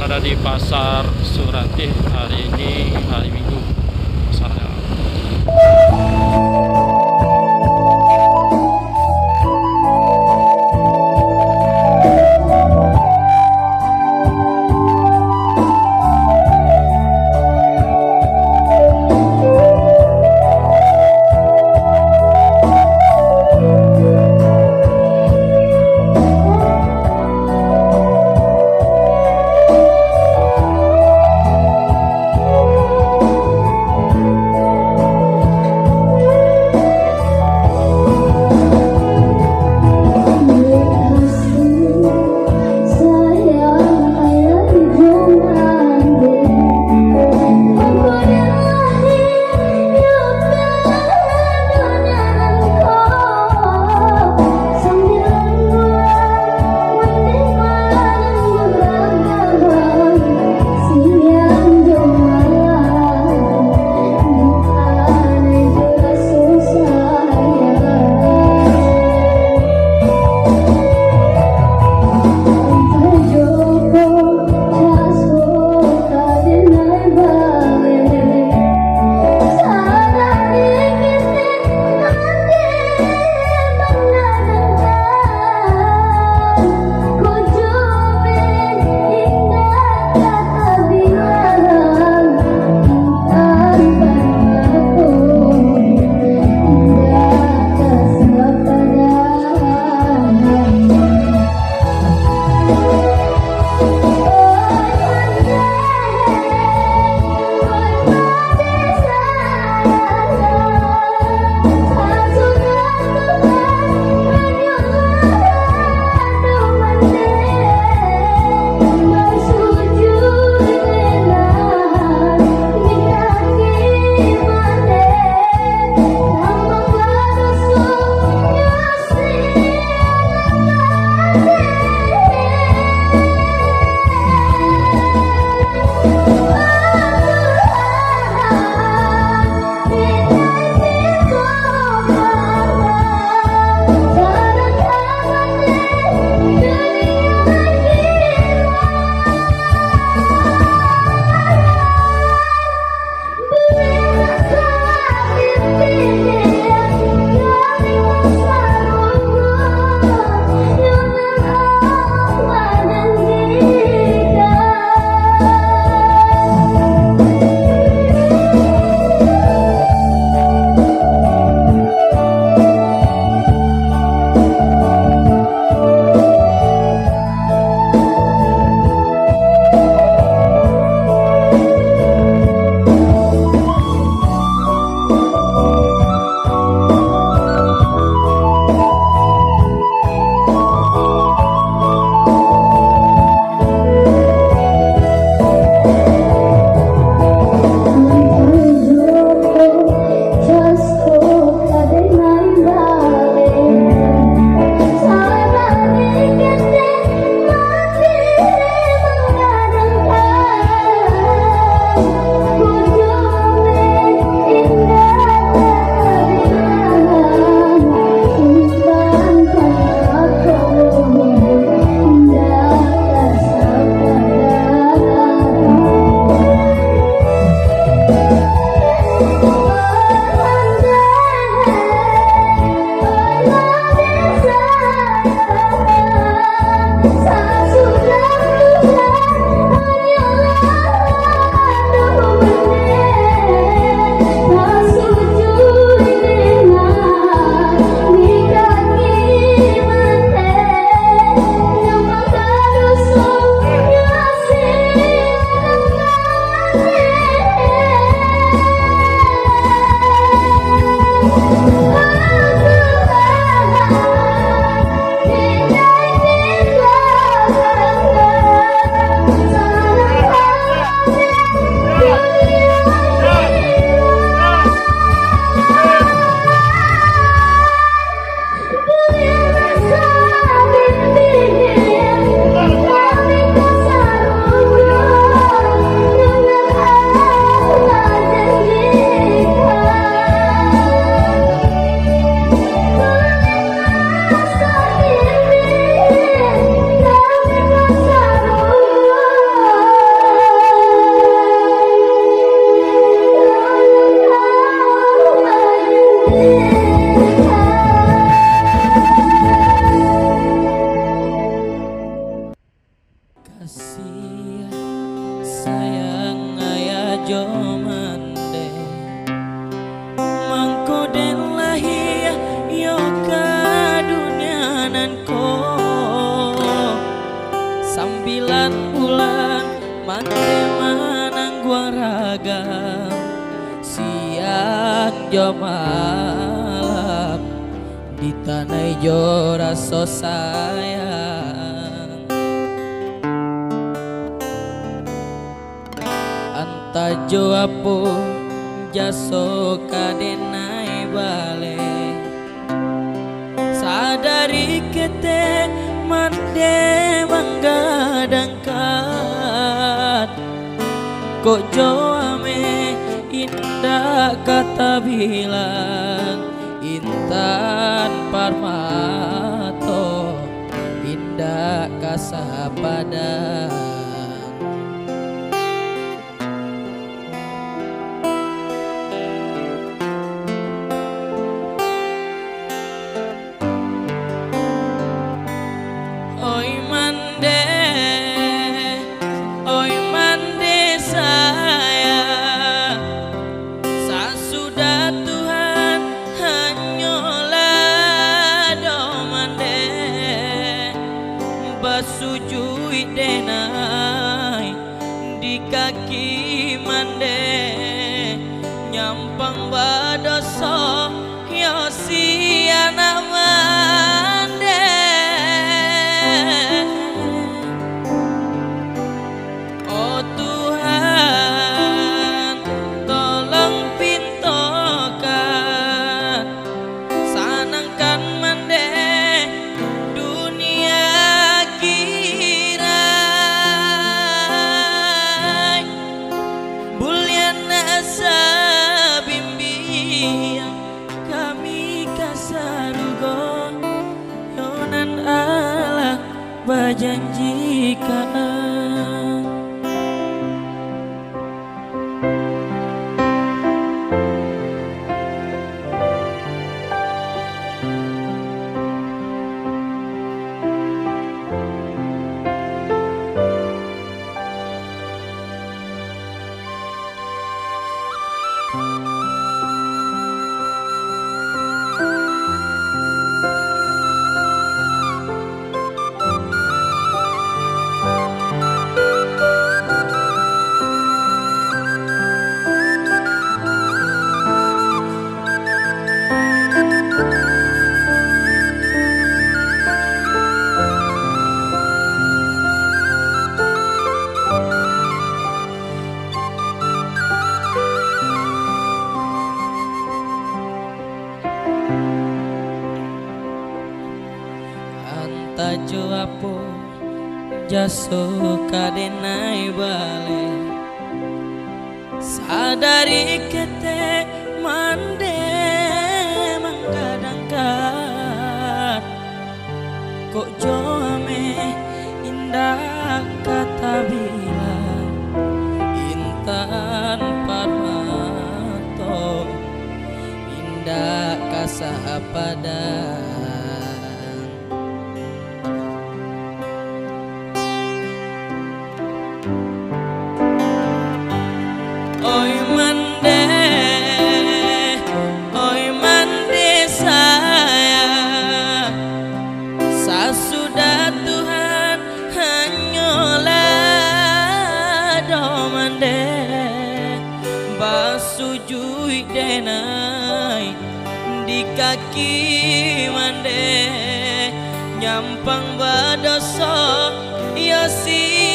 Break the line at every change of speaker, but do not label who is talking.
berada di Pasar Surati. Hari ini hari Minggu pasarnya.
kasih sayang ayah jomande mangkoden lahir yo kadunya ko 9 bulan mante manang gua ragam siang jo malam di tanah jo rasa sayang anta jo apo jaso kadenai bale sadari kete mande manggadangkat kok jo ame indah kata bilang Intan Parmato indah kasapadang oi mande saya sasudah Tuhan hanyalah domande basujui denai di kaki mande nyampang badoso yosiana mande oh Tuhan tolong pintokan sanangkan mande dunia kirai buliana sabimbiang kami kasarugo yonan Allah bajanjikan tajo apo jaso kadenai bale sadari kete mande manggadangkan kok jo ame indah kata bilang Intan Parmato indah kasapadang oi mande saya sasudah Tuhan hanyalah domande basujui denai di kaki mande nyampang badoso yosi